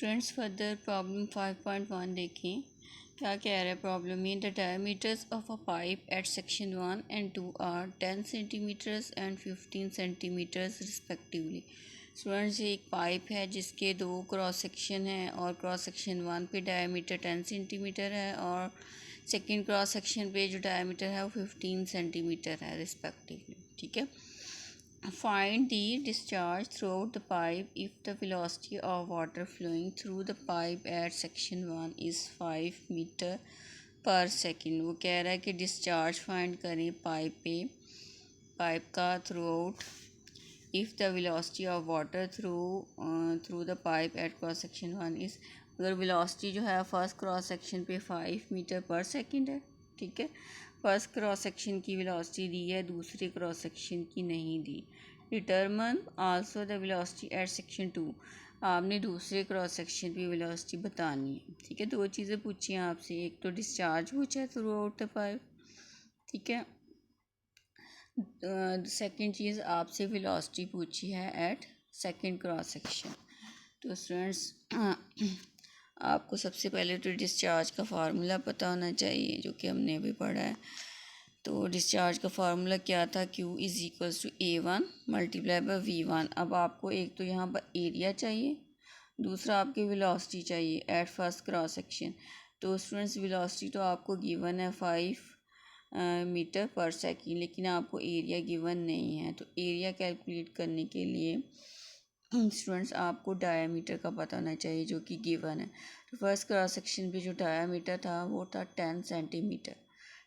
Students further problem 5.1 देखें क्या कह रहा है प्रॉब्लम में। The diameters of a pipe at section 1 and 2 are 10 centimetres and 15 centimetres respectively. Students एक पाइप है जिसके दो क्रॉस सेक्शन है और क्रॉस सेक्शन 1 पे डायमीटर 10 सेंटीमीटर है और सेकेंड क्रॉस सेक्शन पे जो डायमीटर है वो 15 सेंटीमीटर है रिस्पेक्टिवली। ठीक है। Find the discharge throughout the pipe if the velocity of water flowing through the pipe at section 1 is 5 metre पर सेकेंड। वो कह रहा है कि डिस्चार्ज फाइंड करें पाइप का through out if the velocity of water through the pipe at cross section 1 is. अगर velocity जो है फर्स्ट क्रॉस सेक्शन पे 5 मीटर पर सेकेंड है। ठीक है। फर्स्ट क्रॉस सेक्शन की वेलोसिटी दी है, दूसरे क्रॉस सेक्शन की नहीं दी। Determine also the velocity at section 2। आपने दूसरे क्रॉस सेक्शन की वेलोसिटी बतानी है। ठीक है। दो चीज़ें पूछी हैं आपसे, एक तो डिस्चार्ज पूछा है थ्रू आउट द पाइप। ठीक है। सेकेंड चीज़ आपसे वेलोसिटी पूछी है एट सेकेंड क्रॉस सेक्शन। तो स्टूडेंट्स आपको सबसे पहले तो डिस्चार्ज का फार्मूला पता होना चाहिए जो कि हमने अभी पढ़ा है। तो डिस्चार्ज का फार्मूला क्या था, Q is equals to A1 multiply by V1। अब आपको एक तो यहाँ पर एरिया चाहिए, दूसरा आपकी वेलोसिटी चाहिए एट फर्स्ट क्रॉस सेक्शन। तो स्टूडेंट्स वेलोसिटी तो आपको गिवन है 5 मीटर पर सेकेंड, लेकिन आपको एरिया गिवन नहीं है। तो एरिया कैलकुलेट करने के लिए स्टूडेंट्स आपको डायामीटर का पता होना चाहिए जो कि गिवन है। तो फर्स्ट क्रॉस सेक्शन पे जो डायामीटर था वो था 10 सेंटीमीटर।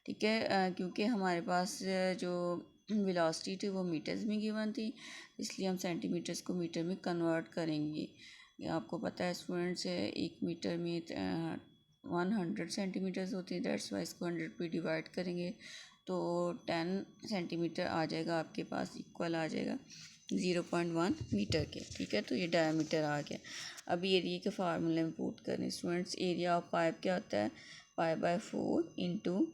ठीक है। क्योंकि हमारे पास जो वेलोसिटी थी वो मीटर्स में गिवन थी, इसलिए हम सेंटीमीटर्स को मीटर में कन्वर्ट करेंगे। ये आपको पता है स्टूडेंट्स, एक मीटर में 100 सेंटीमीटर्स होती है, दैट्स वाई इसको 100 पे डिवाइड करेंगे तो 10 सेंटीमीटर आ जाएगा आपके पास, इक्वल आ जाएगा 0.1 मीटर के। ठीक है। तो ये डायमीटर आ गया। अब एरिया के फार्मूले में पुट करें स्टूडेंट्स। एरिया ऑफ पाइप क्या होता है, π/4 इंटू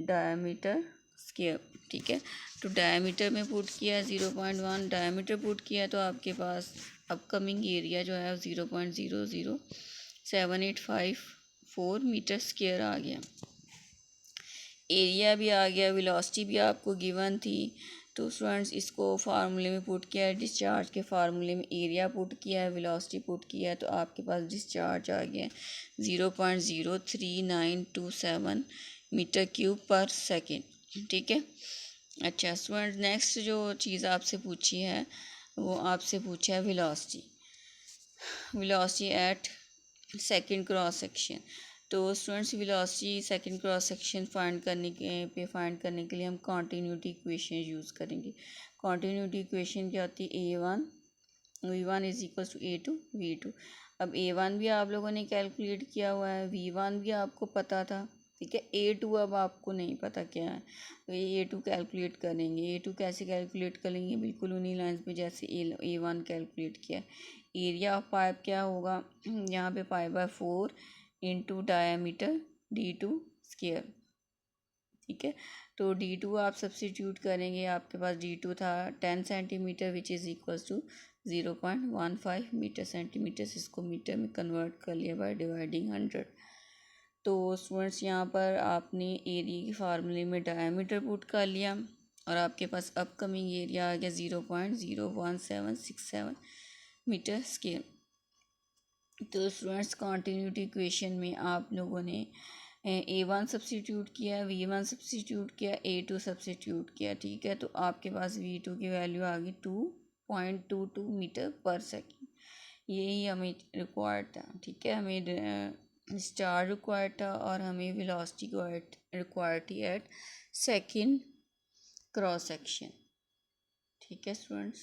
डायमीटर स्क्वायर। ठीक है। तो डायमीटर में पुट किया 0.1, डायमीटर पुट किया तो आपके पास अपकमिंग एरिया जो है 0.00785 मीटर स्क्वायर आ गया। एरिया भी आ गया, वेलोसिटी भी आपको गिवन थी। तो स्टूडेंट्स इसको फार्मूले में पुट किया है, डिस्चार्ज के फार्मूले में एरिया पुट किया है, वेलोसिटी पुट किया है, तो आपके पास डिस्चार्ज आ गया 0.03927 मीटर क्यूब पर सेकेंड। ठीक है। अच्छा स्टूडेंट नेक्स्ट जो चीज़ आपसे पूछी है वो आपसे पूछा है velocity at second cross section. तो students velocity second cross section find करने के लिए हम कॉन्टीन्यूटी इक्वेशन यूज़ करेंगे। कॉन्टीन्यूटी इक्वेशन क्या होती है, A1 V1 is equal to A2 V2। अब A1 भी आप लोगों ने कैलकुलेट किया हुआ है, V1 भी आपको पता था। ठीक है। A2 अब आपको नहीं पता क्या है, तो ये A2 कैलकुलेट करेंगे। A2 कैसे कैलकुलेट करेंगे, बिल्कुल उन्हीं लाइन्स पे जैसे A1 कैलकुलेट किया। एरिया ऑफ पाइप क्या होगा, यहाँ पे π/4 इंटू डायामीटर D2 स्क्वायर। ठीक है। तो D2 आप सब्सटीट्यूट करेंगे, आपके पास D2 था 10 सेंटीमीटर which is equals to 0.15 metre centimetre. इसको मीटर में कन्वर्ट कर लिया बाय डिवाइडिंग 100। तो स्टूडेंट्स यहाँ पर आपने एरिया के फार्मूले में डायामीटर पुट कर लिया और आपके पास अपकमिंग एरिया आ गया 0.01767 मीटर स्क्वायर। तो स्टूडेंट्स कॉन्टीन्यूटी इक्वेशन में आप लोगों ने A1 सब्सटीट्यूट किया, V1 सब्सटीट्यूट किया, A2 सब्सटीट्यूट किया। ठीक है। तो आपके पास V2 की वैल्यू आ गई 2.22 मीटर पर सेकेंड। यही हमें रिक्वायर्ड था। ठीक है। हमें स्टार रिक्वायर्ड था और हमें वेलोसिटी रिक्वायर्ड थी एट सेकेंड क्रॉस सेक्शन। ठीक है स्टूडेंट्स।